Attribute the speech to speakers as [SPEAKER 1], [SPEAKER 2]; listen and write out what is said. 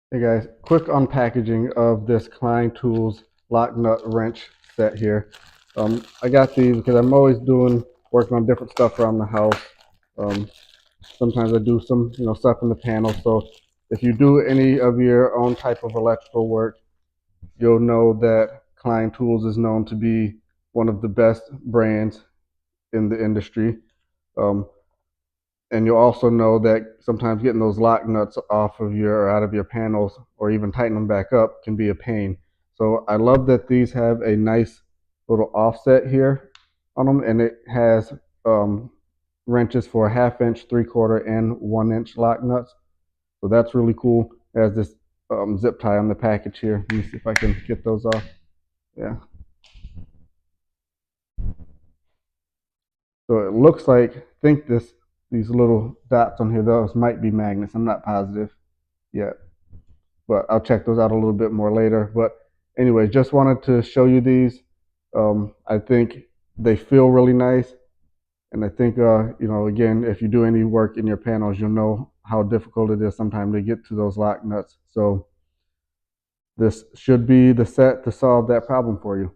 [SPEAKER 1] Hey guys, quick unpackaging of this Klein Tools lock nut wrench set here. I got these because I'm always working on different stuff around the house. Um, Sometimes I do some, stuff in the panel. So if you do any of your own type of electrical work, you'll know that Klein Tools is known to be one of the best brands in the industry. Um, and you'll also know that sometimes getting those lock nuts off of your out of your panels or even tighten them back up can be a pain. So I love that these have a nice little offset here on them, and it has um, wrenches for a half inch, 3/4, and 1 inch lock nuts. So that's really cool. It has this zip tie on the package here. Let me see if I can get those off. Yeah. So it looks like, I think these little dots on here, those might be magnets. I'm not positive yet, but I'll check those out a little bit more later. But anyway, just wanted to show you these. I think they feel really nice, and I think again, if you do any work in your panels, you'll know how difficult it is sometimes to get to those lock nuts. So this should be the set to solve that problem for you.